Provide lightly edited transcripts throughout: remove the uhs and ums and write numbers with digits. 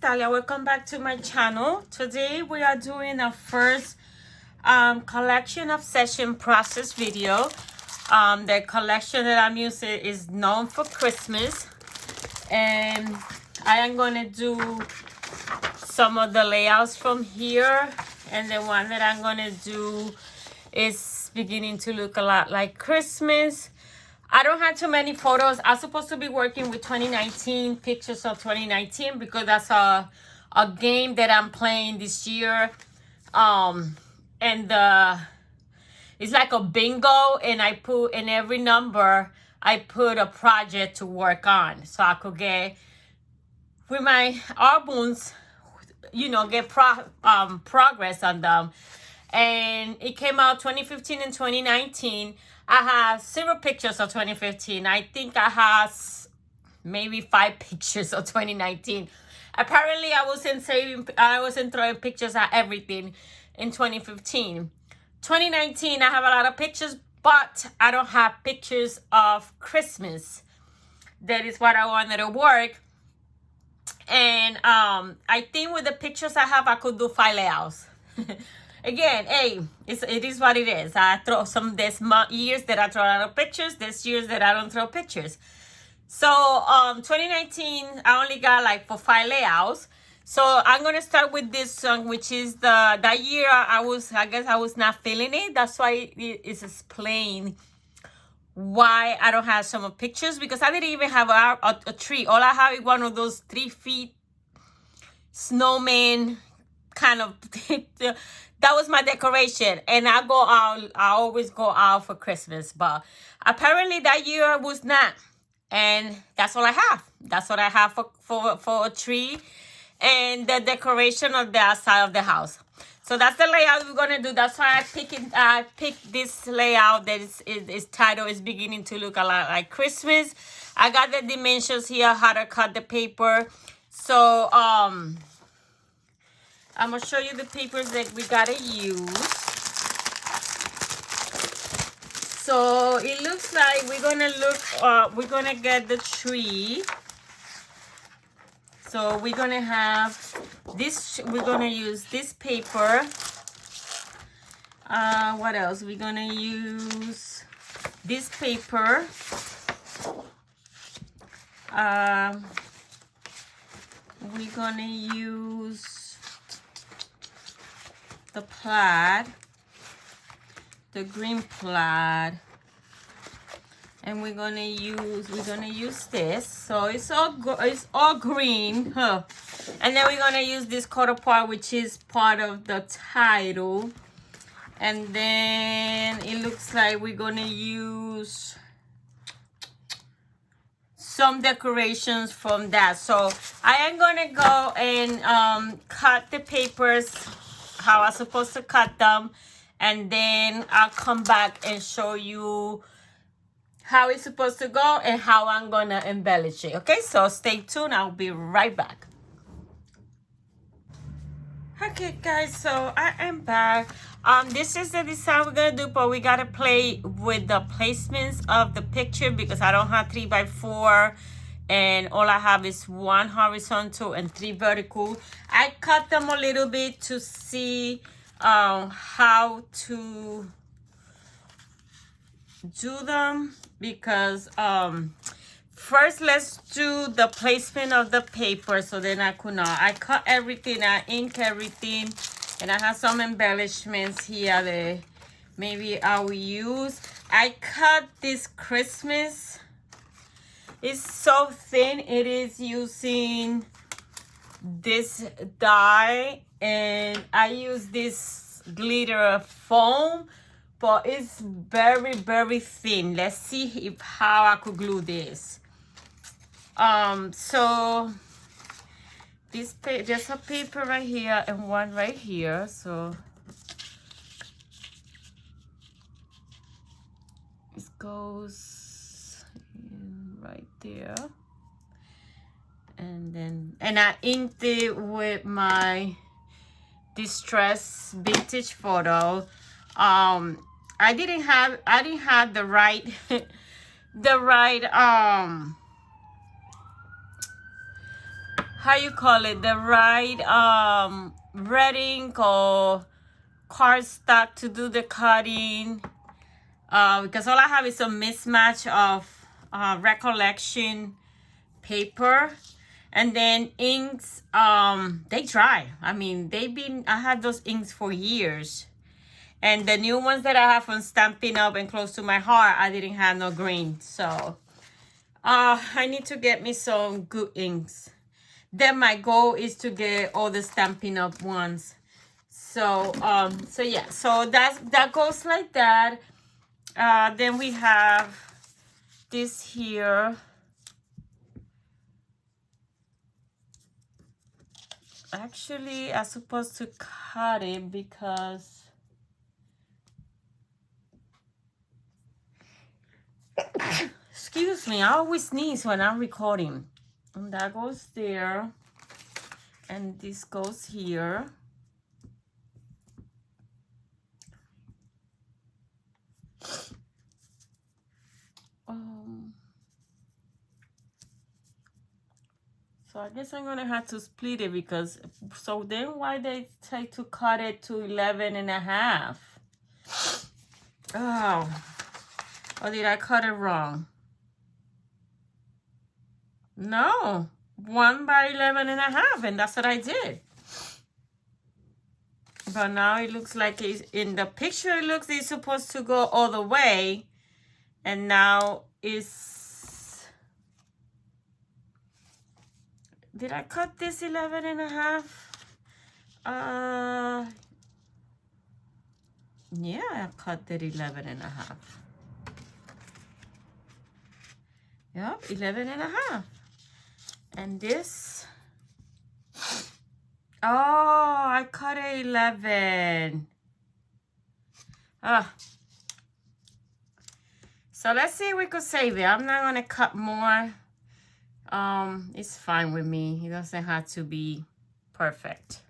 Dalia. Welcome back to my channel. Today we are doing our first collection of session process video. The collection that I'm using is known for Christmas, and I am going to do some of the layouts from here, and the one that I'm going to do is beginning to look a lot like Christmas. I don't have too many photos. I'm supposed to be working with 2019 pictures of 2019 because that's a game that I'm playing this year. It's like a bingo, and I put in every number I put a project to work on, so I could get with my albums, you know, get progress on them. And it came out 2015 and 2019. I have several pictures of 2015. I think I have maybe 5 pictures of 2019. Apparently, I wasn't throwing pictures at everything in 2015. 2019, I have a lot of pictures, but I don't have pictures of Christmas. That is what I wanted to work. And I think with the pictures I have, I could do 5 layouts. Again, hey, it is what it is. I throw there's years that I throw a lot of pictures. There's years that I don't throw pictures. So 2019, I only got like for 5 layouts. So I'm gonna start with this one, which is that year I guess I was not feeling it. That's why it is explained why I don't have some pictures, because I didn't even have a tree. All I have is one of those 3 feet snowman kind of that was my decoration, and I always go out for Christmas, but apparently that year was not, and that's all I have. That's what I have for a tree and the decoration of the outside of the house. So that's the layout we're gonna do. That's why I picked this layout that is titled is beginning to look a lot like Christmas. I got the dimensions here, how to cut the paper. So I'm gonna show you the papers that we gotta use. So it looks like we're gonna get the tree. So we're gonna have this, we're gonna use this paper. What else? We're gonna use this paper. We're gonna use the plaid, the green plaid, and we're gonna use this. So it's all green, huh? And then we're gonna use this quarter part, which is part of the title. And then it looks like we're gonna use some decorations from that. So I am gonna go and cut the papers how I'm supposed to cut them, and then I'll come back and show you how it's supposed to go and how I'm gonna embellish it. Okay, so stay tuned. I'll be right back. Okay guys, so I am back. This is the design we're gonna do, but we gotta play with the placements of the picture because I don't have 3x4, and all I have is 1 horizontal and 3 vertical. I cut them a little bit to see how to do them, because first let's do the placement of the paper. So then I cut everything, I ink everything, and I have some embellishments here that maybe I will use. I cut this Christmas. It's so thin. It is using this dye, and I use this glitter foam, but it's very, very thin. Let's see how I could glue this. So there's a paper right here and one right here. So it goes in right there, and I inked it with my Distress Vintage Photo. I didn't have the right how you call it, the right red ink or cardstock to do the cutting, because all I have is a mismatch of recollection paper, and then inks, they dry. I mean, I had those inks for years, and the new ones that I have from Stampin' Up and Close to My Heart, I didn't have no green. So I need to get me some good inks. Then my goal is to get all the Stampin' Up ones. So so yeah, so that goes like that. Then we have this here. Actually, I'm supposed to cut it because excuse me, I always sneeze when I'm recording. And that goes there. And this goes here. So I guess I'm gonna have to split it because, so then why they say to cut it to 11.5? Oh, or did I cut it wrong? No, 1 by 11.5, and that's what I did. But now it looks like it's, in the picture it looks it's supposed to go all the way, and now it's, did I cut this 11.5? Yeah, I cut it 11.5. Yep, 11.5. And this, oh, I cut it 11. So let's see if we could save it. I'm not gonna cut more. It's fine with me. It doesn't have to be perfect.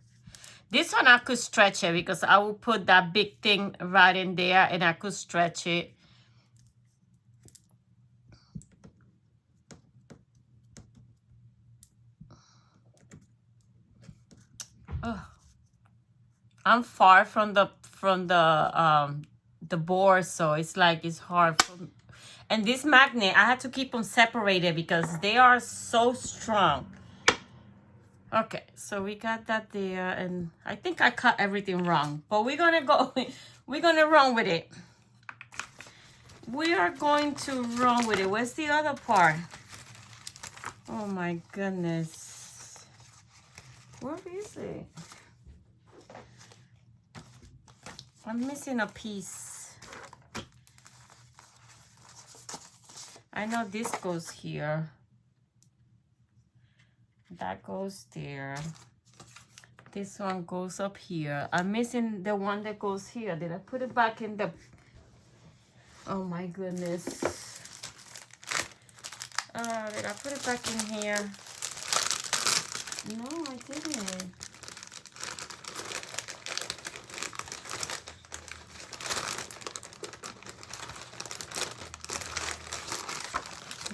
This one I could stretch it because I will put that big thing right in there and I could stretch it. Oh, I'm far from the board, so it's like it's hard for me. And this magnet, I had to keep them separated because they are so strong. Okay, so we got that there, and I think I cut everything wrong, but we're gonna run with it. We are going to run with it. Where's the other part? Oh my goodness. Where is it? I'm missing a piece. I know this goes here. That goes there. This one goes up here. I'm missing the one that goes here. Did I put it back in the... Oh my goodness. Did I put it back in here? No, I didn't.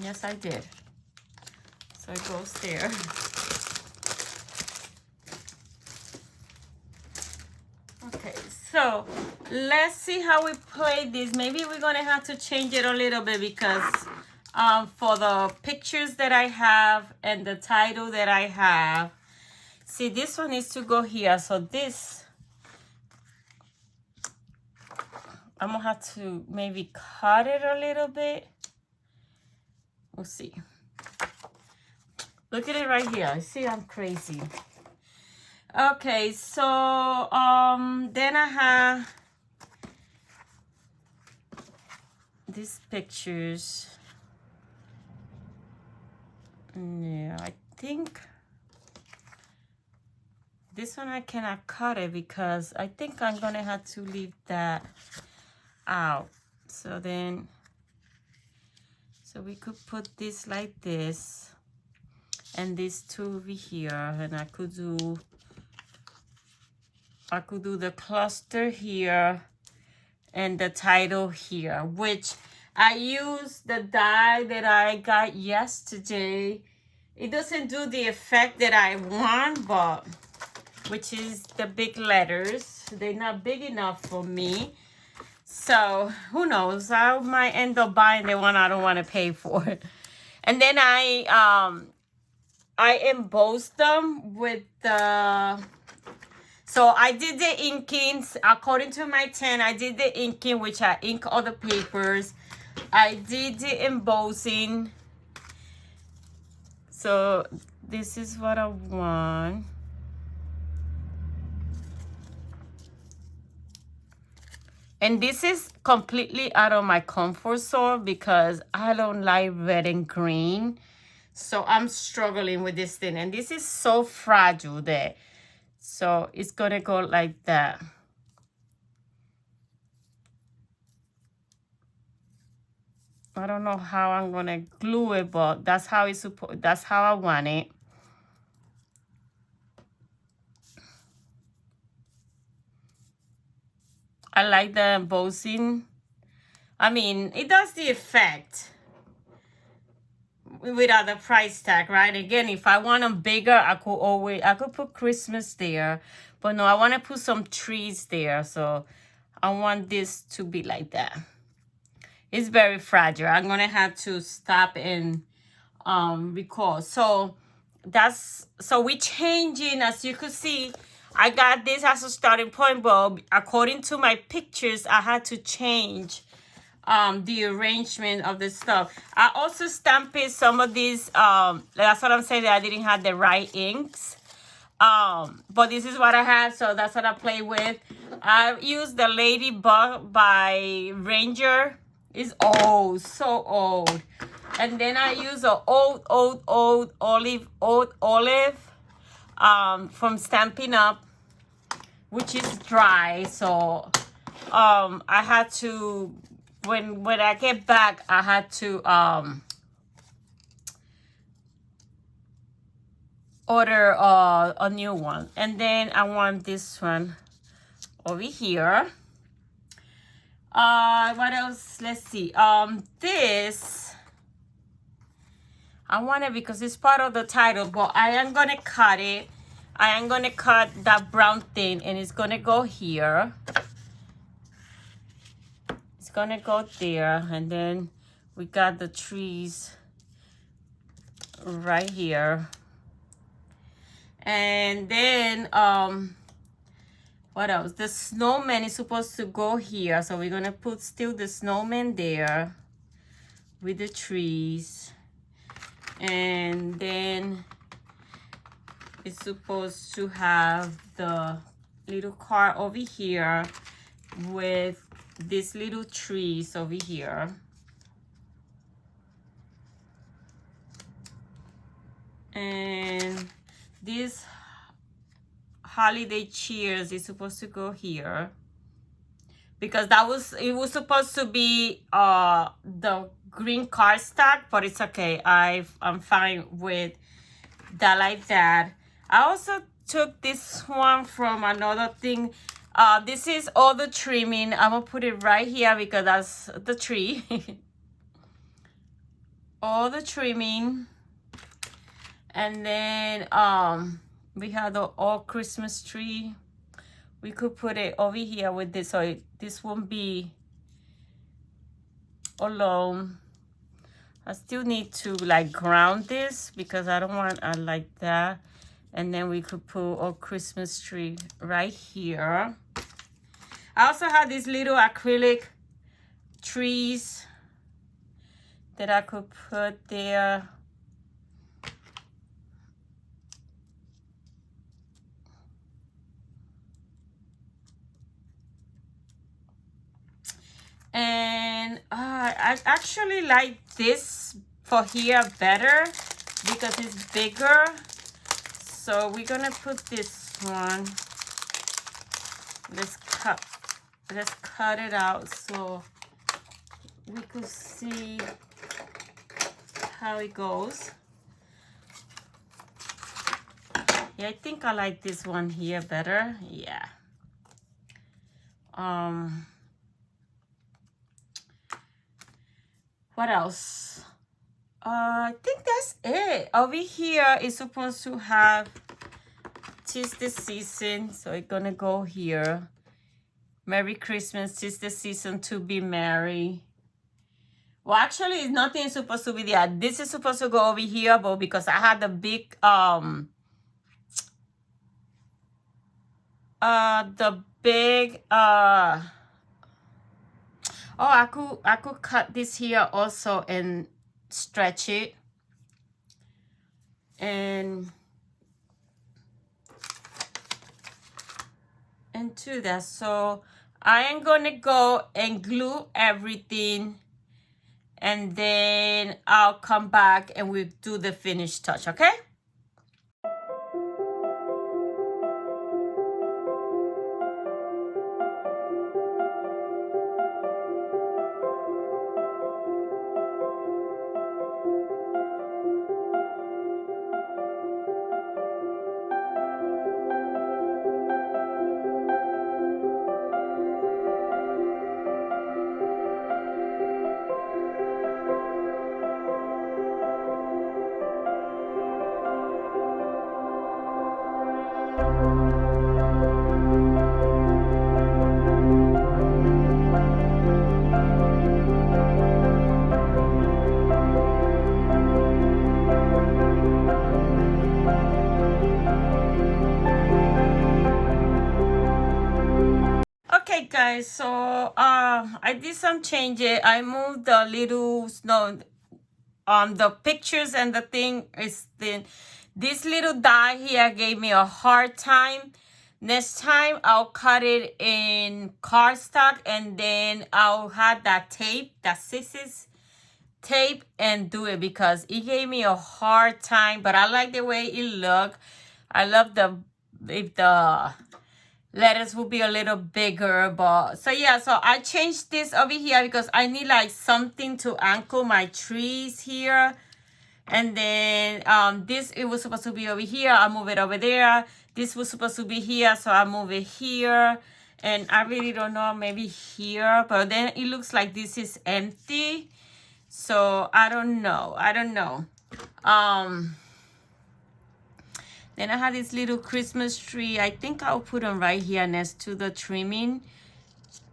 Yes, I did. So it goes there. Okay, so let's see how we play this. Maybe we're gonna have to change it a little bit because for the pictures that I have and the title that I have, see, this one needs to go here. So this, I'm gonna have to maybe cut it a little bit. We'll see. Look at it right here. See, I'm crazy. Okay, so then I have these pictures. Yeah, I think this one I cannot cut it because I think I'm gonna have to leave that out. So then, so we could put this like this, and these two over here, and I could do the cluster here and the title here, which I used the die that I got yesterday It doesn't do the effect that I want, but which is the big letters. They're not big enough for me. So who knows? I might end up buying the one I don't want to pay for. And then I embossed them with the, so I did the inkings according to my 10. I did the inking, which I ink all the papers. I did the embossing. So this is what I want. And this is completely out of my comfort zone because I don't like red and green. So I'm struggling with this thing. And this is so fragile there. So it's going to go like that. I don't know how I'm going to glue it, but that's how it's supposed, that's how I want it. I like the embossing. I mean, it does the effect without the price tag, right? Again, if I want them bigger, I could put Christmas there. But no, I want to put some trees there. So I want this to be like that. It's very fragile. I'm going to have to stop and record. So we're changing, as you could see. I got this as a starting point, but according to my pictures, I had to change the arrangement of the stuff. I also stamped some of these, that's what I'm saying, that I didn't have the right inks. But this is what I had, so that's what I play with. I used the Ladybug by Ranger. It's old, so old. And then I use an old olive from Stampin' Up, which is dry. So I had to, when I get back, I had to order a new one. And then I want this one over here. What else? Let's see. This I want it because it's part of the title, but I am gonna cut it. I am gonna cut that brown thing, and it's gonna go here. It's gonna go there, and then we got the trees right here. And then what else? The snowman is supposed to go here, so we're gonna put still the snowman there with the trees. And then it's supposed to have the little car over here with these little trees over here. And this holiday cheers is supposed to go here. Because it was supposed to be the green cardstock, but it's okay. I'm fine with that like that. I also took this one from another thing. This is all the trimming. I'm gonna put it right here because that's the tree. All the trimming. And then we have the all Christmas tree. We could put it over here with this, so this won't be alone. I still need to like ground this because I don't want like that. And then we could put a Christmas tree right here. I also have these little acrylic trees that I could put there. And I actually like this for here better because it's bigger. So we're gonna put this one. Let's cut it out so we could see how it goes. Yeah, I think I like this one here better. Yeah. What else? I think that's it. Over here is supposed to have "'Tis the Season," so it's gonna go here. Merry Christmas, 'tis the season to be merry. Well, actually, nothing is supposed to be there. This is supposed to go over here, but because I had the big oh, I could cut this here also and stretch it and do that. So I am gonna go and glue everything, and then I'll come back and we'll do the finished touch, okay? Okay guys, so I did some changes. I moved the little the pictures, and the thing is this little die here gave me a hard time. Next time I'll cut it in cardstock, and then I'll have that tape, that scissors tape, and do it because it gave me a hard time. But I like the way it looked. I love if the letters will be a little bigger. But so yeah, so I changed this over here because I need like something to anchor my trees here. And then this, it was supposed to be over here, I move it over there. This was supposed to be here, so I move it here. And I really don't know, maybe here, but then it looks like this is empty, so I don't know. Then I have this little Christmas tree. I think I'll put them right here next to the trimming.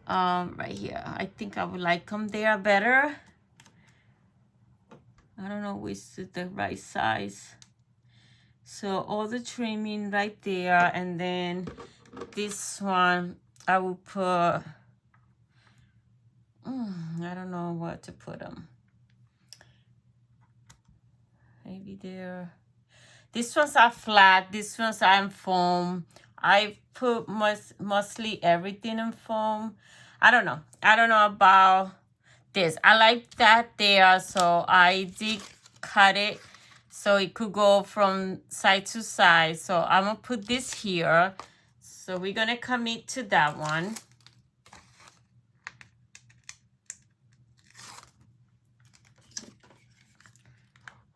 Right here. I think I would like them there better. I don't know which is the right size. So all the trimming right there, and then this one I will put, I don't know where to put them. Maybe there. These ones are flat, these ones are in foam. I put mostly everything in foam. I don't know about this. I like that there, so I did cut it so it could go from side to side. So I'm gonna put this here. So we're gonna commit to that one.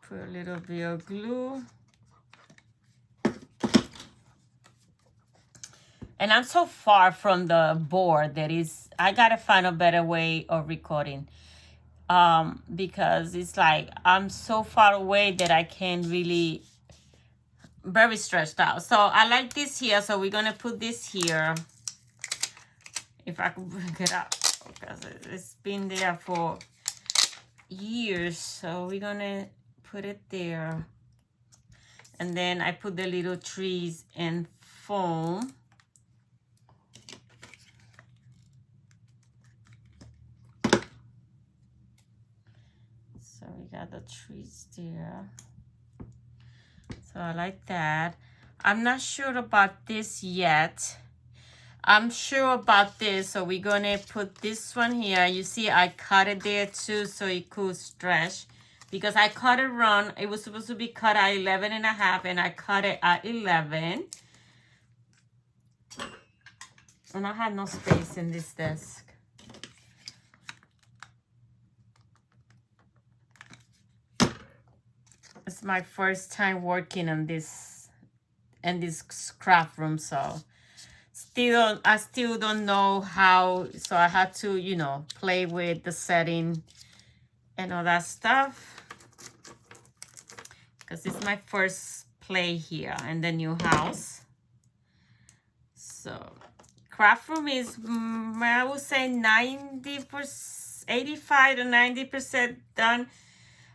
Put a little bit of glue. And I'm so far from the board that I gotta find a better way of recording. Because it's like I'm so far away that I can't really, very stretched out. So I like this here, so we're gonna put this here. If I could bring it up, because it's been there for years. So we're gonna put it there. And then I put the little trees in foam. So we got the trees there. So I like that. I'm not sure about this yet. I'm sure about this. So we're gonna put this one here. You see I cut it there too so it could stretch. Because I cut it wrong. It was supposed to be cut at 11.5 and I cut it at 11. And I had no space in this desk. It's my first time working on this in this craft room, so I still don't know how, so I had to, you know, play with the setting and all that stuff. because it's my first play here in the new house. So craft room is, I would say 90%, 85 to 90% done.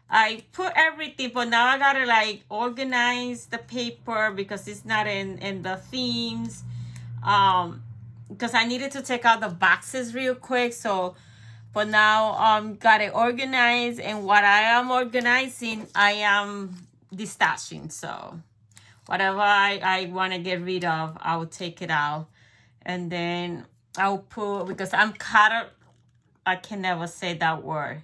I put everything, but now I gotta like organize the paper because it's not in the themes. Because I needed to take out the boxes real quick. So, but now got it organized, and what I am organizing, I am destashing. So whatever I want to get rid of, I will take it out, and then I'll put, because I'm caught, I can never say that word.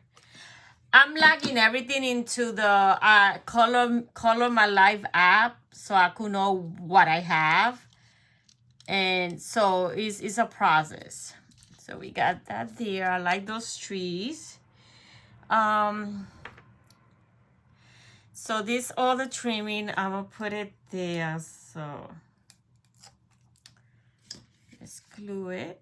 I'm logging everything into the Color My Life app so I could know what I have. And so it's a process. So we got that there. I like those trees. So this all the trimming, I'm gonna put it there. So let's glue it.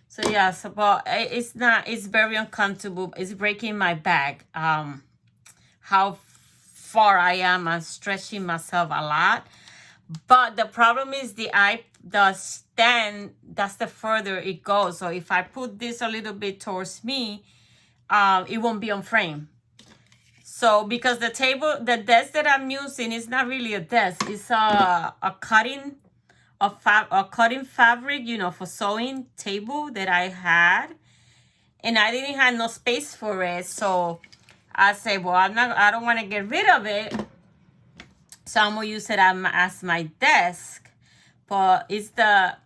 So yeah, so but it's not, it's very uncomfortable. It's breaking my back. How far I am, I'm stretching myself a lot. But the problem is the stand, that's the further it goes. So if I put this a little bit towards me, it won't be on frame. So because the desk that I'm using is not really a desk, it's a cutting fabric, you know, for sewing table that I had, and I didn't have no space for it. So I say, well, I don't want to get rid of it, so I'm gonna use it as my desk. But it's the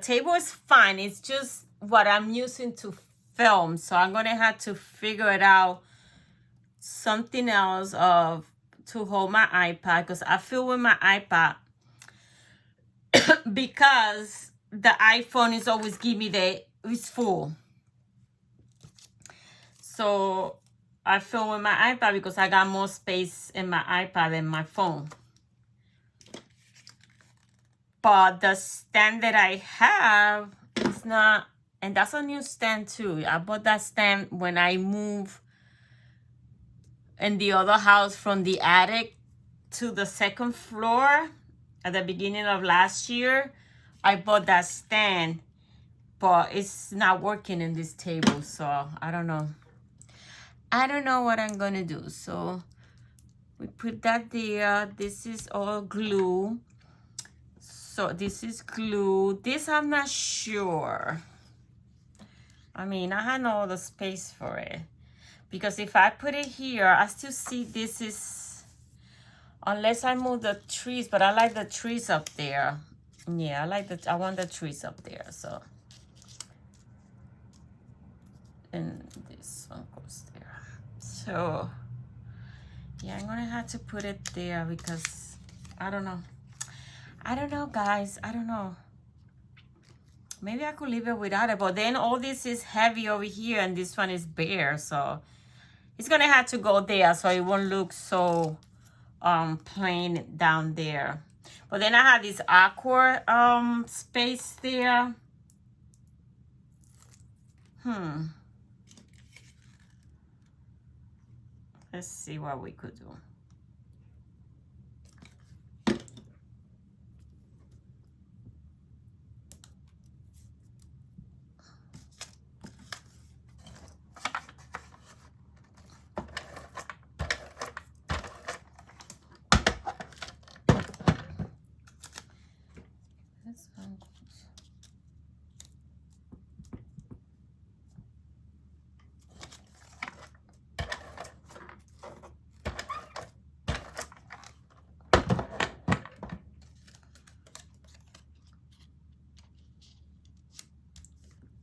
table is fine. It's just what I'm using to film. So I'm gonna have to figure it out, something else to hold my iPad, because I feel with my iPad, because the iPhone is always give me it's full. So I feel with my iPad because I got more space in my iPad than my phone. But the stand that I have is not, and that's a new stand too. I bought that stand when I moved in the other house from the attic to the second floor at the beginning of last year. I bought that stand, but it's not working in this table, so I don't know. I don't know what I'm gonna do. So we put that there. This is all glue. So this is glue. This I'm not sure. I mean, I had no other space for it, because if I put it here, I still see this is, unless I move the trees, but I like the trees up there. Yeah, I want the trees up there. So, and this one goes there. So yeah, I'm gonna have to put it there because I don't know, guys. I don't know. Maybe I could leave it without it, but then all this is heavy over here and this one is bare, so it's gonna have to go there so it won't look so plain down there. But then I have this awkward space there. Let's see what we could do.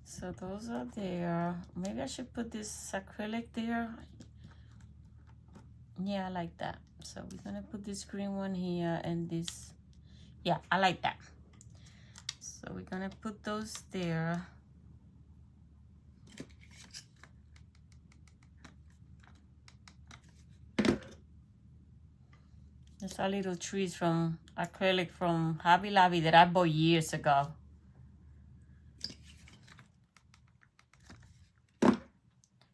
So those are there. Maybe I should put this acrylic there. Yeah, I like that. So we're gonna put this green one here and this. Yeah, I like that. So we're gonna put those there. There's our little trees from acrylic from Hobby Lobby that I bought years ago.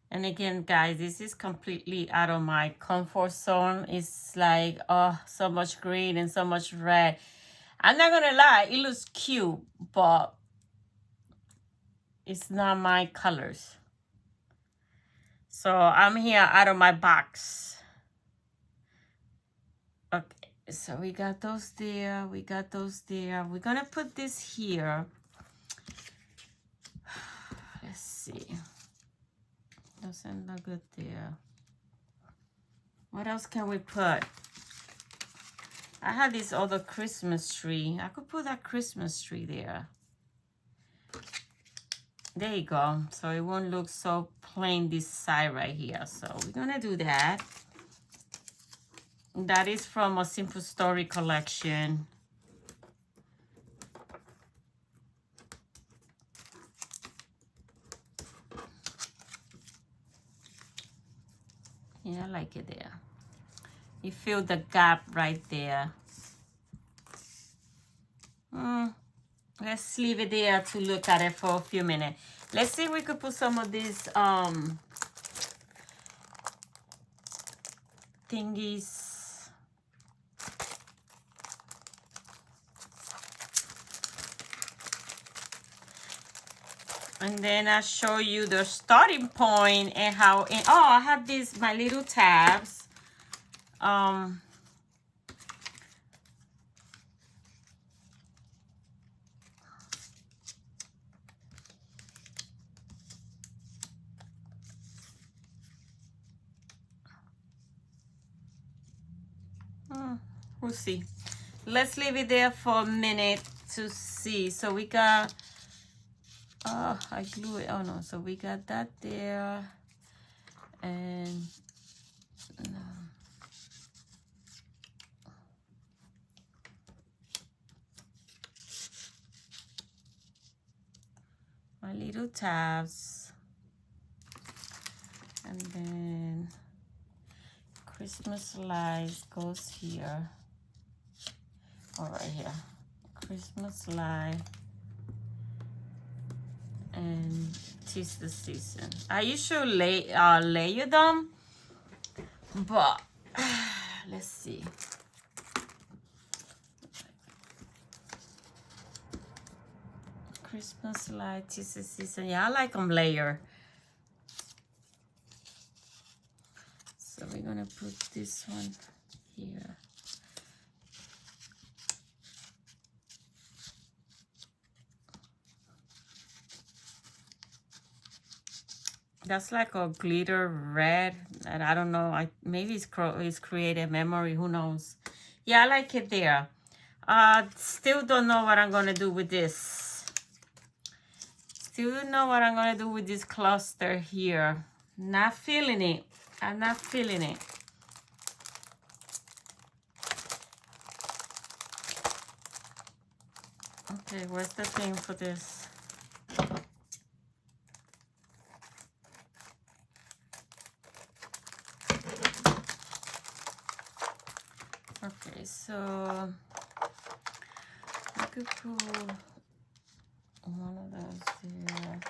And And again, guys, this is completely out of my comfort zone. It's like, oh, so much green and so much red. I'm not gonna lie, it looks cute, but it's not my colors. So I'm here out of my box. Okay, so we got those there. We got those there. We're gonna put this here. Let's see. Doesn't look good there. What else can we put? I had this other Christmas tree. I could put that Christmas tree there. There you go. So it won't look so plain this side right here. So we're gonna do that. That is from a Simple Story collection. Yeah, I like it there. You feel the gap right there. Let's leave it there to look at it for a few minutes. Let's see if we could put some of these thingies. And then I'll show you the starting point and how, oh, I have these, my little tabs. We'll see. Let's leave it there for a minute to see. So we got, oh, I glue it. Oh no, so we got that there. And no. My little tabs. And then Christmas lights goes here. All right here. Christmas light. And 'tis the season. I usually layer them, but let's see. Christmas light, 'tis the season. Yeah, I like them layer. So we're gonna put this one here. That's like a glitter red, and I don't know. Maybe it's creative memory. Who knows? Yeah, I like it there. Still don't know what I'm gonna do with this. Still don't know what I'm gonna do with this cluster here. Not feeling it. I'm not feeling it. Okay, where's the thing for this? Okay, so I could put one of those there.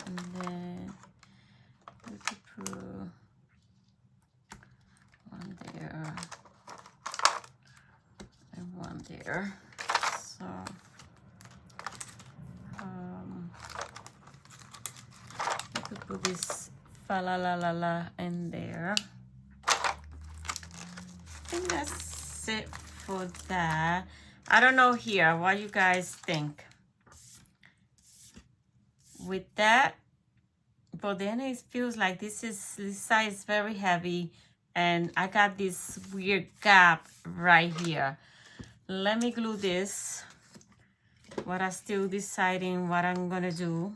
And then we could put one there and one there. So we could put this fa la la la la in there. I think that's it for that. I don't know here what you guys think with that, but then it feels like this side is very heavy and I got this weird gap right here. Let me glue this, but I'm still deciding what I'm gonna do.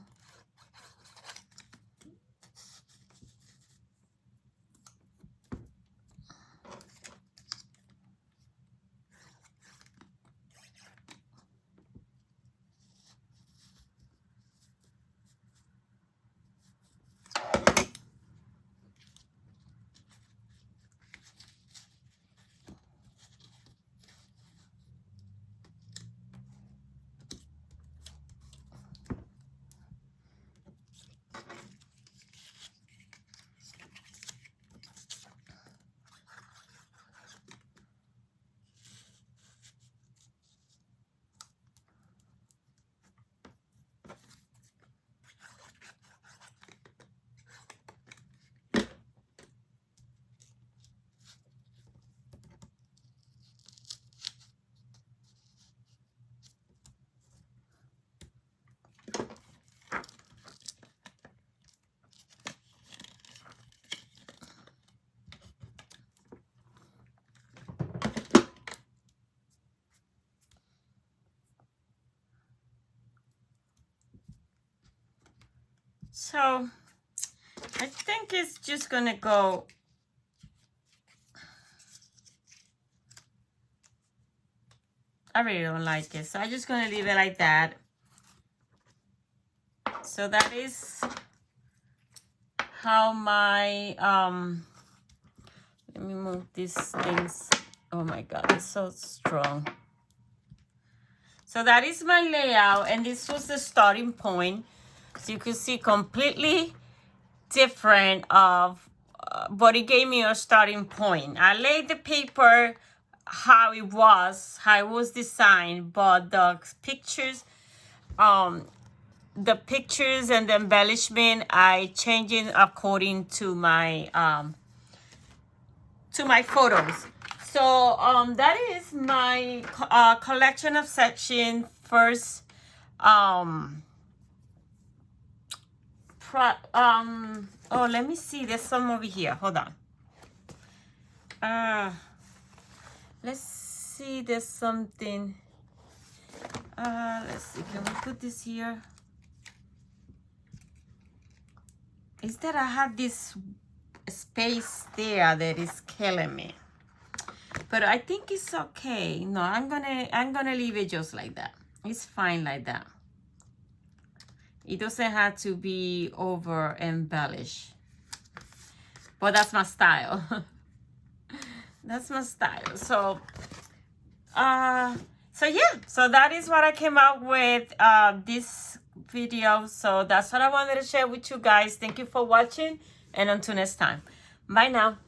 So I think it's just gonna go. I really don't like it, so I'm just gonna leave it like that. So that is how my let me move these things. Oh my god, it's so strong. So that is my layout, and this was the starting point. So you can see completely different of but it gave me a starting point. I laid the paper how it was designed, but the pictures and the embellishment I changing according to my photos. So that is my collection of sections. First oh, let me see, there's some over here, hold on. Let's see, there's something. Let's see, can we put this here? Is that I have this space there that is killing me, but I think it's okay. No, I'm gonna leave it just like that. It's fine like that. It doesn't have to be over embellished, but that's my style. That's my style. So so yeah, so that is what I came out with this video. So that's what I wanted to share with you guys. Thank you for watching, and until next time, bye now.